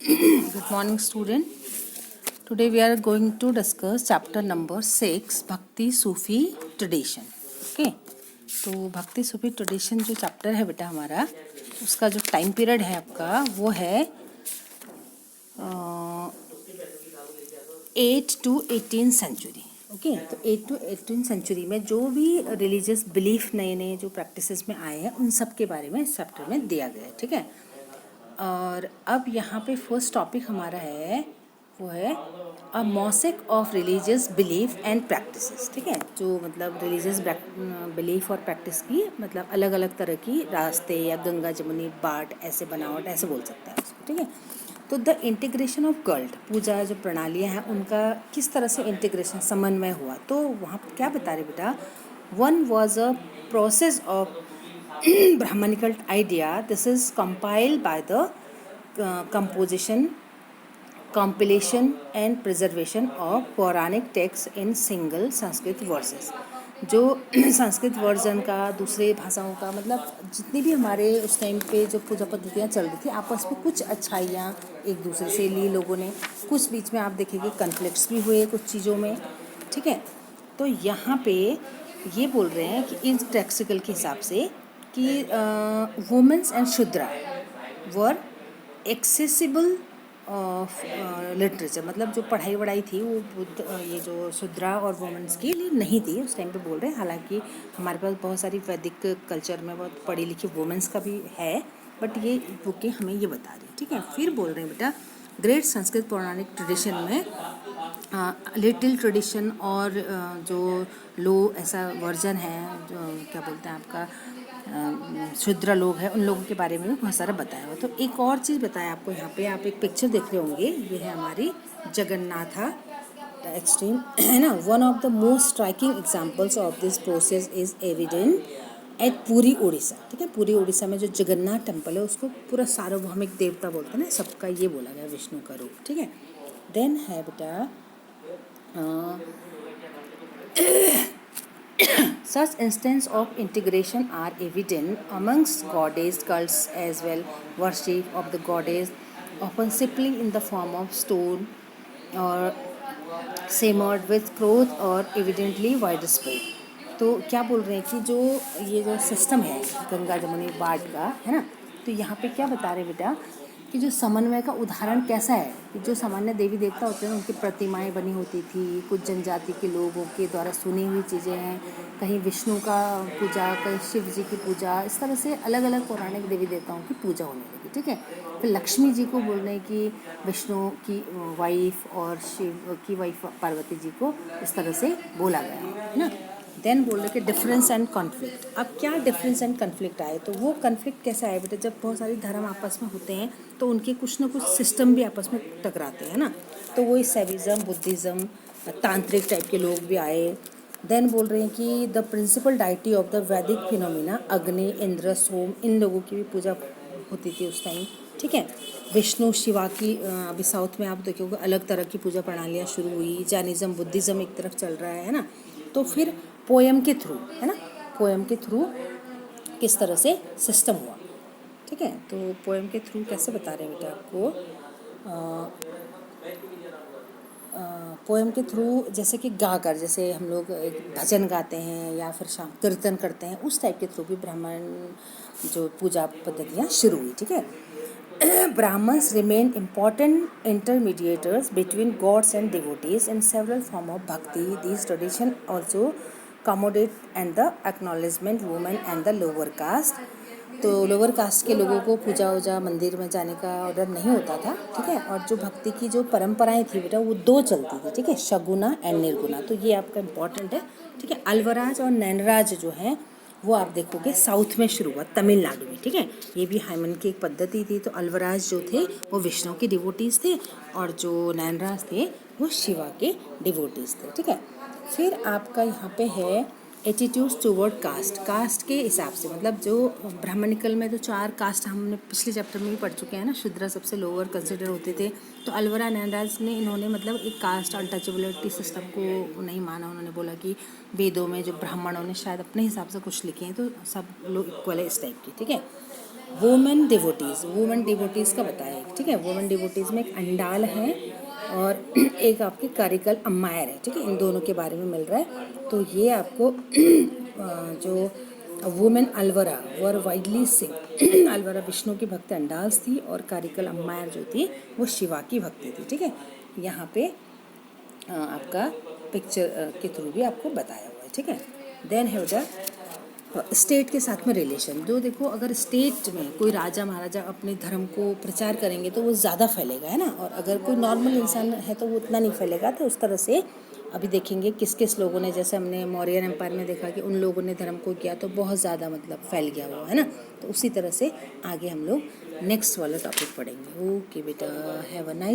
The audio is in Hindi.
Good morning, student. Today we are going to discuss chapter number 6, Bhakti Sufi Tradition. Okay. तो भक्ति सूफी ट्रेडिशन जो चैप्टर है बेटा हमारा, उसका जो टाइम पीरियड है आपका वो है 8 to 18 सेंचुरी. ओके. तो 8 to 18 सेंचुरी में जो भी रिलीजियस बिलीफ नए नए जो प्रैक्टिसेस में आए हैं उन सब के बारे में इस चैप्टर में दिया गया है. ठीक है. और अब यहाँ पे फर्स्ट टॉपिक हमारा है वो है a mosaic of religious belief and practices. ठीक है. जो मतलब रिलीजियस बिलीफ और प्रैक्टिस की मतलब अलग अलग तरह की रास्ते या गंगा जमुनी बाट ऐसे बनावट ऐसे बोल सकते हैं उसको. ठीक है. तो द इंटीग्रेशन ऑफ कल्ट पूजा जो प्रणालियाँ हैं उनका किस तरह से इंटीग्रेशन समन्वय हुआ. तो वहाँ पर क्या बता रहे बेटा, one was a process of Brahmanical idea. This is compiled by the composition, compilation and preservation of पौराणिक texts in single Sanskrit verses. जो संस्कृत वर्जन का दूसरे भाषाओं का मतलब जितनी भी हमारे उस टाइम पे जो पूजा पद्धतियाँ चल रही थी आपस में कुछ अच्छाइयाँ एक दूसरे से ली लोगों ने, कुछ बीच में आप देखेंगे कन्फ्लिक्ट्स भी हुए कुछ चीज़ों में. ठीक है. तो यहाँ पे ये बोल रहे हैं कि इन टेक्सिकल के हिसाब से कि women's and Shudra were accessible literature. मतलब जो पढ़ाई वढ़ाई थी वो ये जो शूद्रा और वुमेन्स के लिए नहीं थी उस टाइम पे बोल रहे हैं. हालांकि हमारे पास बहुत सारी वैदिक कल्चर में बहुत पढ़ी लिखी वुमेन्स का भी है, बट ये बुकें हमें ये बता रही. ठीक है. फिर बोल रहे हैं बेटा ग्रेट संस्कृत पौराणिक ट्रेडिशन में लिटिल ट्रेडिशन और जो लो ऐसा वर्जन है जो क्या बोलते हैं आपका शूद्र लोग हैं उन लोगों के बारे में भी बहुत सारा बताया हुआ. तो एक और चीज़ बताया आपको यहाँ पे, आप एक पिक्चर देख रहे होंगे, ये है हमारी जगन्नाथा एक्सट्रीम है ना. One of the most striking examples of this process is evident at Puri Orissa. ठीक है. पुरी उड़ीसा में जो जगन्नाथ टेम्पल है उसको पूरा सार्वभौमिक देवता बोलते हैं ना, सबका ये बोला गया विष्णु का रूप. ठीक है. देन है बेटा such instances of integration are evident amongst goddess cults as well. Worship of the goddess often simply in the form of stone or simmered with cloth or evidently widespread. तो क्या बोल रहे हैं कि जो ये जो सिस्टम है गंगा जमुनी बाट का है ना, तो यहाँ पे क्या बता रहे हैं बेटा कि जो समन्वय का उदाहरण कैसा है कि जो सामान्य देवी देवता होते हैं उनकी प्रतिमाएं बनी होती थी, कुछ जनजाति के लोगों के द्वारा सुनी हुई चीज़ें हैं, कहीं विष्णु का पूजा, कहीं शिव जी की पूजा, इस तरह से अलग अलग पौराणिक देवी देवताओं की पूजा होने लगी. ठीक है. फिर लक्ष्मी जी को बोल रहे हैं कि विष्णु की वाइफ और शिव की वाइफ पार्वती जी को इस तरह से बोला गया है ना. देन बोल रहे कि डिफरेंस एंड कॉन्फ्लिक्ट. अब क्या डिफरेंस एंड कॉन्फ्लिक्ट आए, तो वो कॉन्फ्लिक्ट कैसे आए बेटा, जब बहुत सारी धर्म आपस में होते हैं तो उनके कुछ ना कुछ सिस्टम भी आपस में टकराते हैं ना. तो वही सैविज्म, बुद्धिज़्म, तांत्रिक टाइप के लोग भी आए. देन बोल रहे हैं कि the principal deity of the Vedic phenomena Agni, Indra, सोम, इन लोगों की भी पूजा होती थी उस टाइम. ठीक है. विष्णु शिवा की अभी साउथ में आप देखोगे अलग तरह की पूजा प्रणालियाँ शुरू हुई. जैनिज़्म, बुद्धिज़्म एक तरफ चल रहा है ना. तो फिर पोएम के थ्रू है ना, पोएम के थ्रू किस तरह से सिस्टम हुआ. ठीक है. तो पोएम के थ्रू कैसे बता रहे हैं बेटा आपको, पोएम के थ्रू जैसे कि गाकर, जैसे हम लोग एक भजन गाते हैं या फिर शाम कीर्तन करते हैं, उस टाइप के थ्रू भी ब्राह्मण जो पूजा पद्धतियाँ शुरू हुई. ठीक है. Brahmins remain important intermediators between gods and devotees in several forms of bhakti. These traditions also accommodate and the acknowledgement women and the lower caste. तो लोअर कास्ट के लोगों को पूजा वूजा मंदिर में जाने का ऑर्डर नहीं होता था. ठीक है. और जो भक्ति की जो परंपराएं थी बेटा वो दो चलती थी. ठीक है. शगुना एंड निर्गुना. तो ये आपका इम्पॉर्टेंट है. ठीक है. अल्वराज और नैनराज जो हैं वो आप देखोगे साउथ में शुरू हुआ, तमिलनाडु में. ठीक है. ये भी हाइमन की एक पद्धति थी. तो अल्वराज जो थे वो विष्णु के डिवोटीज थे और जो नैनराज थे वो शिवा के डिवोटीज थे. ठीक है. फिर आपका यहाँ पे है एटीट्यूड्स टूवर्ड कास्ट. कास्ट के हिसाब से मतलब जो ब्राह्मणिकल में तो 4 कास्ट हमने पिछले चैप्टर में भी पढ़ चुके हैं ना. शूद्र सबसे लोअर कंसिडर होते थे. तो अल्वरा नैनराज ने इन्होंने मतलब एक कास्ट अनटचेबिलिटी सिस्टम को नहीं माना. उन्होंने बोला कि वेदों में जो ब्राह्मणों ने शायद अपने हिसाब से कुछ लिखे हैं तो सब लोग इक्वल है इस टाइप की. ठीक है. वुमेन डिवोटीज़ का बताया है, ठीक है। वुमेन डिवोटीज़ में एक अंडाल है और एक आपकी कारिकल अम्मायर है, ठीक है। इन दोनों के बारे में मिल रहा है। तो ये आपको जो वुमेन अलवरा वर वाइडली सिंग अलवरा विष्णु की भक्त अंडाल्स थी और कारिकल अम्मायर जो थी वो शिवा की भक्ति थी, ठीक है। यहाँ पे आपका पिक्चर के थ्रू भी आपको बताया हुआ है, ठीक है। देन है द स्टेट के साथ में रिलेशन। जो देखो, अगर स्टेट में कोई राजा महाराजा अपने धर्म को प्रचार करेंगे तो वो ज़्यादा फैलेगा, है ना। और अगर कोई नॉर्मल इंसान है तो वो उतना नहीं फैलेगा। तो उस तरह से अभी देखेंगे किस किस लोगों ने, जैसे हमने मौर्यन एम्पायर में देखा कि उन लोगों ने धर्म को किया तो बहुत ज़्यादा मतलब फैल गया वो, है ना। तो उसी तरह से आगे हम लोग नेक्स्ट वाला टॉपिक पढ़ेंगे। ओके बेटा, हैव अ नाइस